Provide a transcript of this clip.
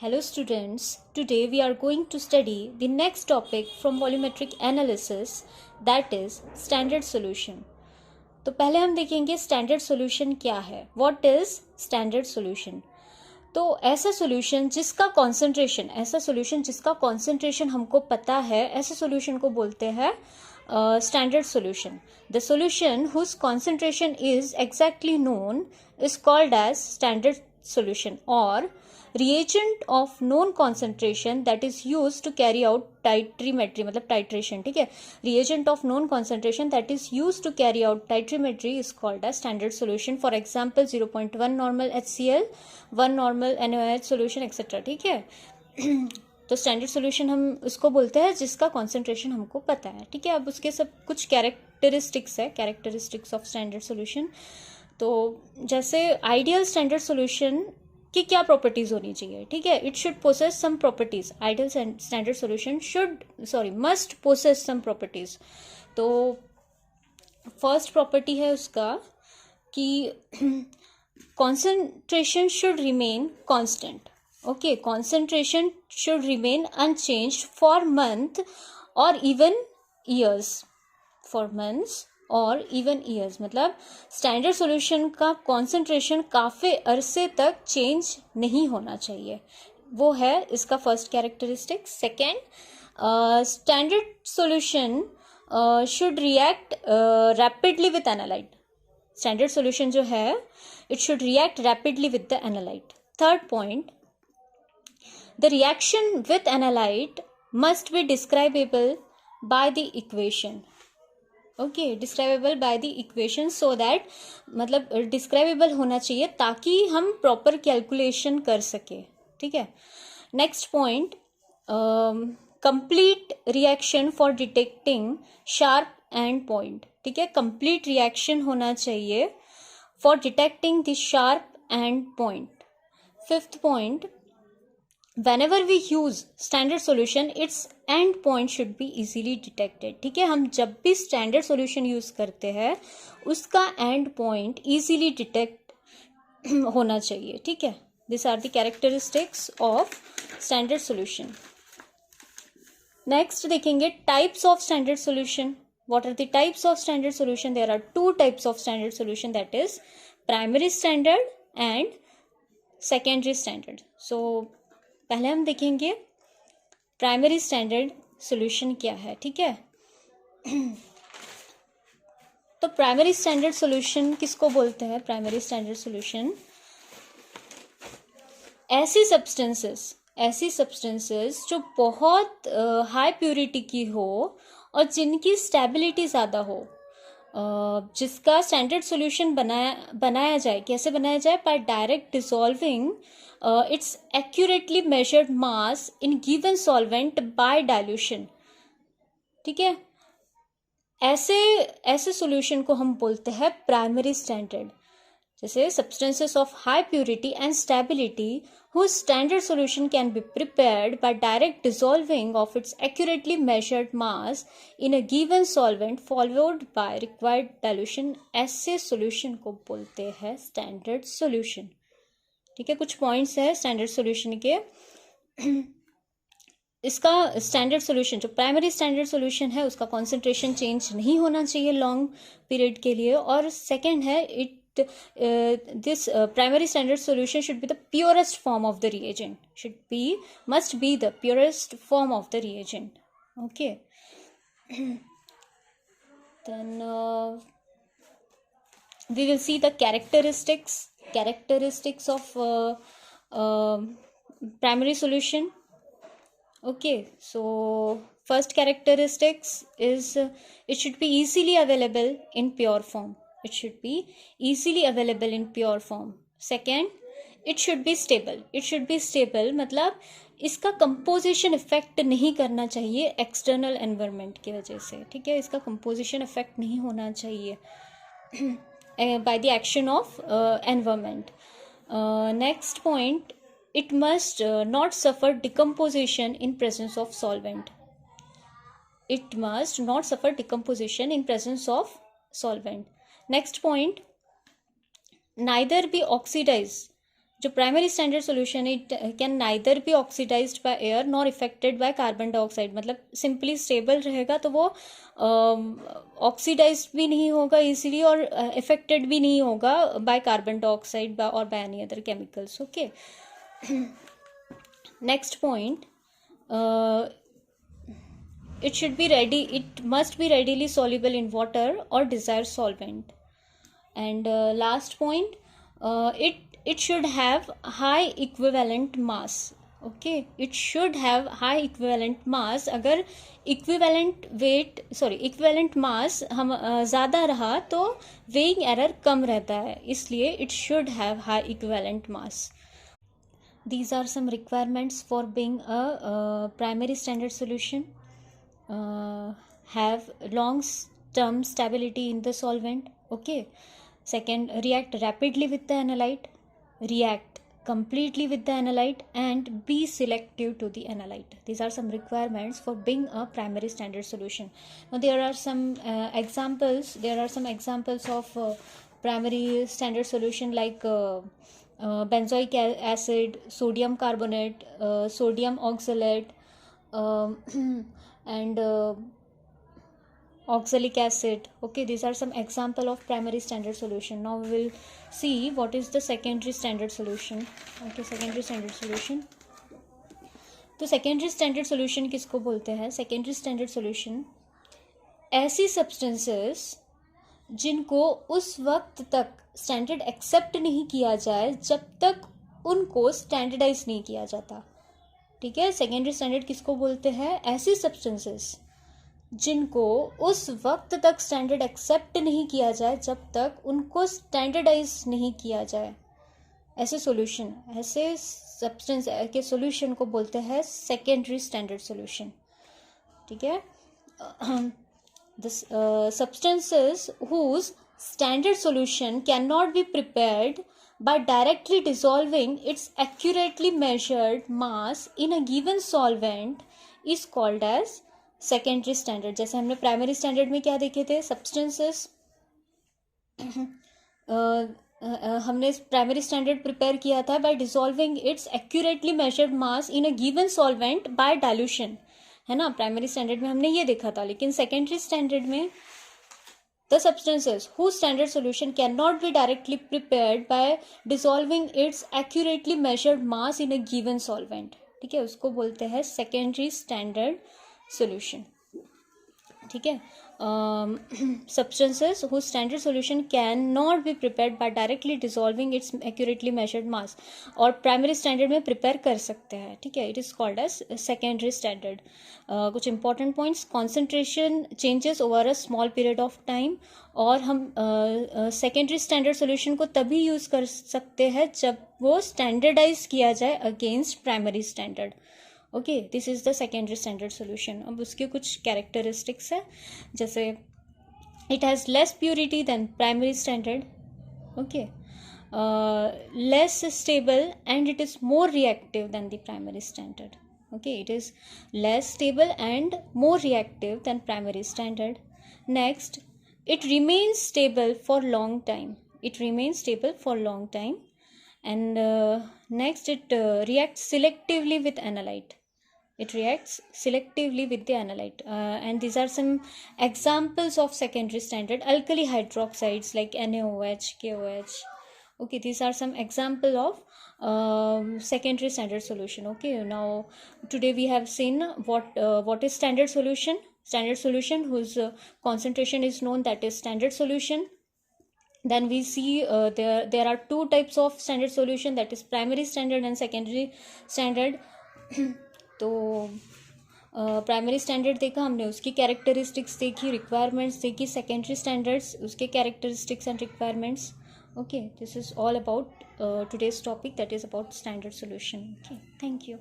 Hello students, today we are going to study the next topic from volumetric analysis, that is standard solution. तो पहले हम देखेंगे standard solution क्या है. What is standard solution? तो ऐसा सॉल्यूशन जिसका कॉन्सेंट्रेशन हमको पता है, ऐसे सॉल्यूशन को बोलते हैं standard solution. The solution whose concentration is exactly known is called as standard solution, or reagent of known concentration that is used to carry out titrimetry, मतलब titration. ठीक है, reagent of known concentration that is used to carry out titrimetry is called as standard solution. For example, 0.1 normal HCl, 1 normal NaOH solution, etc. ठीक है. तो standard solution हम उसको बोलते हैं जिसका कॉन्सेंट्रेशन हमको पता है. ठीक है, अब उसके सब कुछ कैरेक्टरिस्टिक्स है, कैरेक्टरिस्टिक्स ऑफ स्टैंडर्ड सोल्यूशन. तो जैसे आइडियल स्टैंडर्ड सॉल्यूशन की क्या प्रॉपर्टीज होनी चाहिए. ठीक है, it should possess some properties. Ideal standard solution must possess some properties. तो फर्स्ट प्रॉपर्टी है उसका कि concentration should remain constant. Okay, concentration should remain unchanged for month और इवन ईयर्स. फॉर मंथ्स और इवन ईयर्स, मतलब standard solution का concentration काफ़ी अरसे तक चेंज नहीं होना चाहिए. वो है इसका first characteristic. Second, standard solution should react rapidly with analyte. Standard solution जो है it should react rapidly with the analyte. Third point, the reaction with analyte must be describable by the equation. Okay, describable by the equation, so that मतलब describable होना चाहिए ताकि हम proper calculation कर सके. ठीक है. Next point, complete reaction for detecting sharp and point. ठीक है, कंप्लीट रिएक्शन होना चाहिए for detecting the sharp and point. Fifth point, whenever we use standard solution its end point should be easily detected. ठीक है, हम जब भी standard solution use करते हैं उसका एंड पॉइंट इजीली डिटेक्ट होना चाहिए. ठीक है, this are the characteristics of standard solution. Next देखेंगे types of standard solution. What are the types of standard solution? There are two types of standard solution, that is primary standard and secondary standard. So पहले हम देखेंगे primary standard solution क्या है. ठीक है, तो primary standard solution किसको बोलते हैं? प्राइमरी स्टैंडर्ड सॉल्यूशन ऐसी सब्सटेंसेस जो बहुत हाई प्योरिटी की हो और जिनकी स्टेबिलिटी ज़्यादा हो, जिसका स्टैंडर्ड सॉल्यूशन बनाया जाए. कैसे बनाया जाए? By direct dissolving its accurately measured mass in given solvent by dilution. ठीक है, ऐसे सॉल्यूशन को हम बोलते हैं प्राइमरी स्टैंडर्ड. जैसे substances of high purity and stability whose standard solution can be prepared by direct dissolving of its accurately measured mass in a given solvent followed by required dilution. ऐसे solution को बोलते हैं standard solution. ठीक है, कुछ points है standard solution के. इसका स्टैंडर्ड सॉल्यूशन जो प्राइमरी स्टैंडर्ड सॉल्यूशन है उसका कॉन्सेंट्रेशन चेंज नहीं होना चाहिए लॉन्ग पीरियड के लिए. और सेकेंड है this primary standard solution should be the purest form of the reagent. Must be the purest form of the reagent. Okay. Then we will see the characteristics of primary solution. Okay, so first characteristics is it should be easily available in pure form. It should be easily available in pure form. Second, it should be stable. It should be stable मतलब इसका composition effect नहीं करना चाहिए external environment की वजह से. ठीक है, इसका कंपोजिशन इफेक्ट नहीं होना चाहिए by the action of environment. Next point, it must not suffer decomposition in presence of solvent. It must not suffer decomposition in presence of solvent. Next point, neither be oxidized जो primary standard solution it can neither be oxidized by air nor effected by carbon dioxide, मतलब simply stable रहेगा तो वो oxidise भी नहीं होगा easily और affected भी नहीं होगा बाय कार्बन डाइऑक्साइड और by any other chemicals. Okay, next point, it must be readily soluble in water or desired solvent. And last point, it should have high equivalent mass. Okay, it should have high equivalent mass. अगर equivalent mass हम ज़्यादा रहा तो weighing error कम रहता है, इसलिए it should have high equivalent mass. These are some requirements for being a primary standard solution. Have long term stability in the solvent. Okay. Second, react rapidly with the analyte, react completely with the analyte, and be selective to the analyte. These are some requirements for being a primary standard solution. Now there are some examples of primary standard solution like benzoic acid, sodium carbonate, sodium oxalate, and oxalic acid. Okay, these are some example of primary standard solution. Now we will see what is the secondary standard solution. Okay, secondary standard solution. तो secondary standard solution किसको बोलते हैं? Secondary standard solution ऐसी substances जिनको उस वक्त तक standard accept नहीं किया जाए जब तक उनको स्टैंडर्डाइज नहीं किया जाता. ठीक है, सेकेंडरी स्टैंडर्ड किसको बोलते हैं? ऐसी सब्सटेंसेस जिनको उस वक्त तक स्टैंडर्ड एक्सेप्ट नहीं किया जाए जब तक उनको स्टैंडर्डाइज नहीं किया जाए. ऐसे सॉल्यूशन, ऐसे सब्सटेंस के सॉल्यूशन को बोलते हैं सेकेंडरी स्टैंडर्ड सॉल्यूशन. ठीक है, the substances whose standard solution cannot be prepared by directly dissolving its accurately measured mass in a given solvent is called as secondary standard. जैसे हमने प्राइमरी स्टैंडर्ड में क्या देखे थे? सब्सटेंसेस हमने प्राइमरी स्टैंडर्ड प्रिपेयर किया था by dissolving its accurately measured mass in a given solvent by dilution, है ना. प्राइमरी स्टैंडर्ड में हमने ये देखा था. लेकिन सेकेंडरी स्टैंडर्ड में the substances whose standard solution cannot be directly prepared by dissolving its accurately measured mass in a given solvent. ठीक है, उसको बोलते हैं सेकेंडरी स्टैंडर्ड सॉल्यूशन. ठीक है, substances whose standard solution cannot be prepared by directly dissolving its accurately measured mass, और primary standard में prepare कर सकते हैं. ठीक है, it is called as secondary standard. कुछ important points, concentration changes over a small period of time, और हम सेकेंडरी स्टैंडर्ड सोल्यूशन को तभी यूज कर सकते हैं जब वो स्टैंडर्डाइज किया जाए against primary standard. Okay, this is the secondary standard solution. अब उसके कुछ कैरेक्टरिस्टिक्स है, जैसे it has less purity than primary standard. Okay, less stable and it is more reactive than the primary standard. Okay, it is less stable and more reactive than primary standard. Next, it remains stable for long time. And next, it reacts selectively with analyte. And these are some examples of secondary standard: alkali hydroxides like NaOH, KOH. Okay, these are some example of secondary standard solution. Okay, now today we have seen what is standard solution. Standard solution whose concentration is known, that is standard solution. Then we see there are two types of standard solution, that is primary standard and secondary standard. तो primary standard देखा हमने, उसकी characteristics देखी, requirements देखी. Secondary standards, उसके characteristics and requirements. Okay, this is all about today's topic, that is about standard solution. Okay, thank you.